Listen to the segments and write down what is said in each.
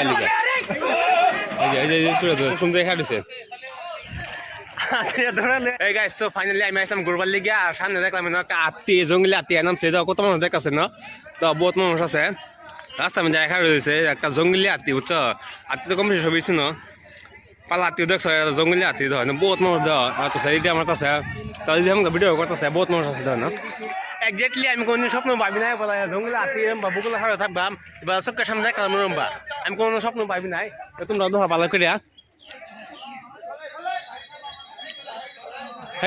লিখা এই যে সুন্দর দেখা দিছে এই গাইস সো ফাইনালি আমি আসলাম ঘুরবার লিগে আর সামনে দেখলাম একটা হাতি জঙ্গলি হাতি নামছে কত মানুষ দেখাচ্ছে না তো বহুত মানুষ আছে রাস্তা মধ্যে দেখা রয়েছে একটা জঙ্গলি হাতি বুঝছো হাতি তো কম ছবি ছিল পালা হাতি দেখছো জঙ্গলি হাতি ধর বহুত মানুষ দেওয়া এইটা আমার কাছে তাহলে যে আমাকে ভিডিও করতেছে বহুত মানুষ আছে ধর না একজাক্টলি আমি কোনদিন স্বপ্ন ভাবি নাই বলা জঙ্গলি হাতি বা বুকুলা হারে থাকবাম এবার চোখের সামনে দেখলাম রম্বা আমি কোনো স্বপ্ন ভাবি নাই তোমরা দেখা ভালো করিয়া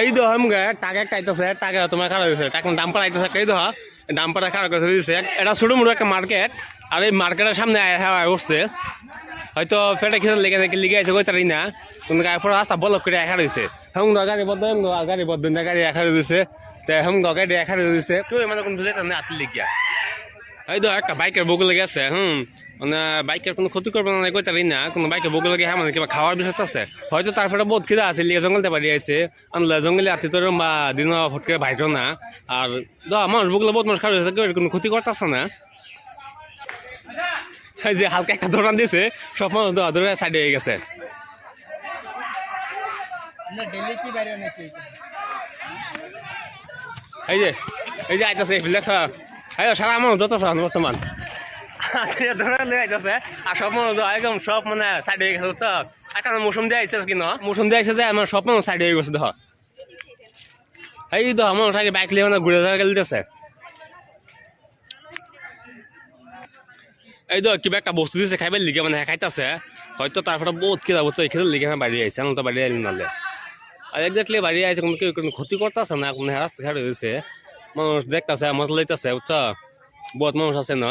এই দো হামগে টাকা আইতেছে টাকা তোমার খারাপ হয়েছে টাকা ডাম্পার আইতেছে এই দো ডাম্পারটা খারাপ করে দিয়েছে এটা ছোটো মোটো একটা মার্কেট আর এই মার্কেটের সামনে উঠছে হয়তো ফেটে খেতে লিগে আছে কই তারি না কিন্তু পুরো রাস্তা ব্লক করে একা রয়েছে হেম গাড়ি বদ্ধ গাড়ি একা রয়েছে তো হেম গাড়ি একা রয়েছে কেউ মানে কোনো যেতে না আতলি গিয়া এই দো একটা বাইকের বগল লেগে আছে মানে বাইকের কোনো ক্ষতি করবে না কই তারি না কোনো বাইকের বগল লাগে মানে কিবা খাওয়ার বিষয় আছে হয়তো তারপরে বহুত খিদা আছে লিগে জঙ্গলতে বাড়ি আছে আনলে জঙ্গলে হাতি তোর বা দিন ফট করে ভাইটো না আর মানুষ বগলে বহুত মানুষ খাওয়া হয়েছে কেউ কোনো ক্ষতি করতেছে না এই যে হালকা একটা দোকান দিয়েছে সব মানুষ ধরে সাইড হয়ে গেছে এই যে আইতেছে সারা মানুষ যতেছে বর্তমান ধরে লয়ে আইতেছে আর সব মানুষ একদম সব মানে সাইড হয়ে গেছে বুঝছো একটা মৌসুম দিয়ে আইসে কিনা মৌসুম দিয়ে আইসে যে আমার সব মানুষ সাইড হয়ে গেছে দেখ এই তো মানুষ আগে বাইক লিয়ে মানে ঘুরে যাওয়া গেলে দিতেছে এই তো কিবা একটা বস্তু দিছে খাইবার লিগে মানে খাইতেছে হয়তো তারপরে বহুত খিদা বুঝছো এই খিদার লিগে বাড়ি আইসে তো বাড়ি আইলি নালে আর একজাক্টলি বাড়ি আইসে কোনো কেউ কোনো ক্ষতি করতেছে না কোনো রাস্তা খাড়ে হয়েছে মানুষ দেখতেছে মজা লইতেছে বুঝছো বহুত মানুষ আছে না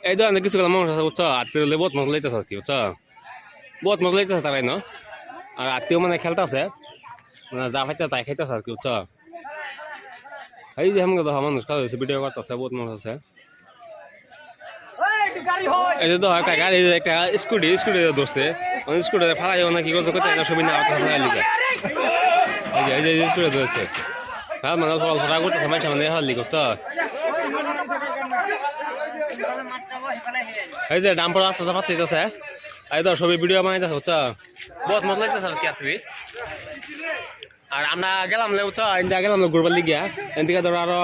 এই ধরনের কিছু মানুষ আছে বুঝছো আত্মীয় বহুত মজা লইতেছে আর কি বুঝছো বহুত মজা লইতেছে তারাই না আর আত্মীয় মানে খেলতেছে মানে যা খাইতে তাই খাইতেছে আর কি বুঝছো এই যে আমাকে দেখা মানুষ খাওয়া হয়েছে ভিডিও করতেছে বহুত মানুষ আছে এই যে তো একটা গাড়ি একটা স্কুটি ধরছে স্কুটি ফালাই যাবো না কি করছে কোথায় ছবি না ফালাই লিখে এই যে স্কুটি ধরছে হ্যাঁ মানে ফটা করতেছে মানুষ মানে হালি করছো এই যে ডাম্পার রাস্তা চাপাচ্ছে এই তো সবই ভিডিও বানাইতেছে বুঝছো বহুত মজা লাগতেছে আর কি আপনি আর আমরা গেলাম বুঝছো ইন্ডিয়া গেলাম ঘুরবার লিগিয়া এদিকে ধরো আরো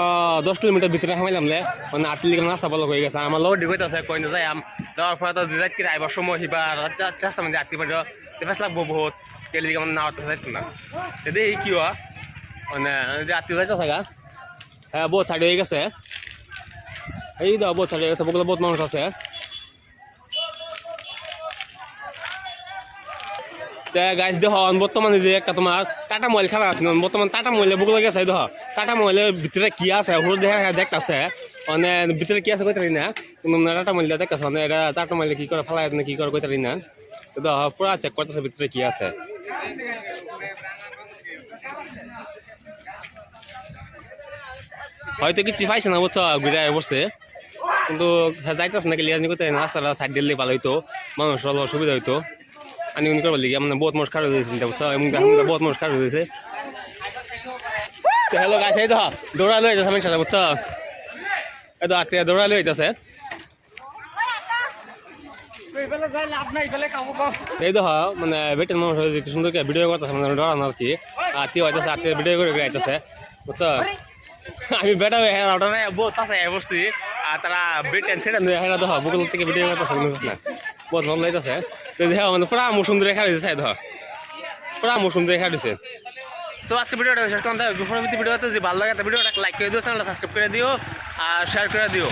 10 কিলোমিটার ভিতরে হামাইলাম মানে আটলি লিগে রাস্তা বলক হয়ে গেছে আমার লোক ডিগইতেছে কই না যাই যাওয়ার পরে তো যাইত কি আইবার সময় হিবা রাস্তা মানে আটলি পারো ফেস লাগবো বহুত তেল দিকে মানে না যাইতো না দেখি কি হয় মানে যে আটলি যাইতেছে গা হ্যাঁ বহুত সাইড হয়ে গেছে এই তো বহুত সাইড হয়ে গেছে বগলে বহুত মানুষ আছে গাছ দেখ বর্তমানে যে একটা তোমার টাটা মোবাইল খারাপ আছে বর্তমান টাটা মোবাইলে বুক লাগে দেখ টাটা মোবাইলের ভিতরে কি আছে ওগুলো দেখতেছে মানে ভিতরে কি আছে কইতে পারি না কিন্তু টাটা মোবাইল দেখতেছে মানে এটা টাটা মোবাইলে কি করে ফেলাই কি করে কইতে পারি না তো পুরা চেক করতেছে ভিতরে কি আছে হয়তো কিছু পাইছে না বুঝছো ঘুরে বসছে কিন্তু যাইতেছে নাকি লিয়াজনি করতে রাস্তাটা সাইড দিলে ভালো হইতো মানুষ সুবিধা হইতো আনি উনি করবার লিগে মানে বহুত মানুষ খারাপ হয়েছে বুঝছো বহুত মানুষ খারাপ হয়েছে হ্যালো গাছ এই তো দৌড়া লই যাচ্ছে আমি সাথে বুঝছো এই তো আত্মীয় দৌড়া লই যাচ্ছে এই তো মানে বেটের মানুষ হয়েছে কি সুন্দর ভিডিও করতেছে মানে ডরানো আর কি আত্মীয় হইতেছে আত্মীয় ভিডিও করে আইতেছে বুঝছো আমি বেটা হয়ে বহুত আছে বসছি আর তারা বেটেন সেটা হেরা দেখ বুকুল থেকে ভিডিও করতেছে না বহুত ভালো লাগতেছে তো দেখা মানে পুরা মৌসুম দেখা দিয়েছে সাইড পুরা মৌসুম দেখা দিয়েছে তো আজকে ভিডিওটা শেষ করতে পরবর্তী ভিডিওতে যদি ভালো লাগে ভিডিওটা লাইক করে দিও চ্যানেলটা সাবস্ক্রাইব করে দিও আর শেয়ার করে দিও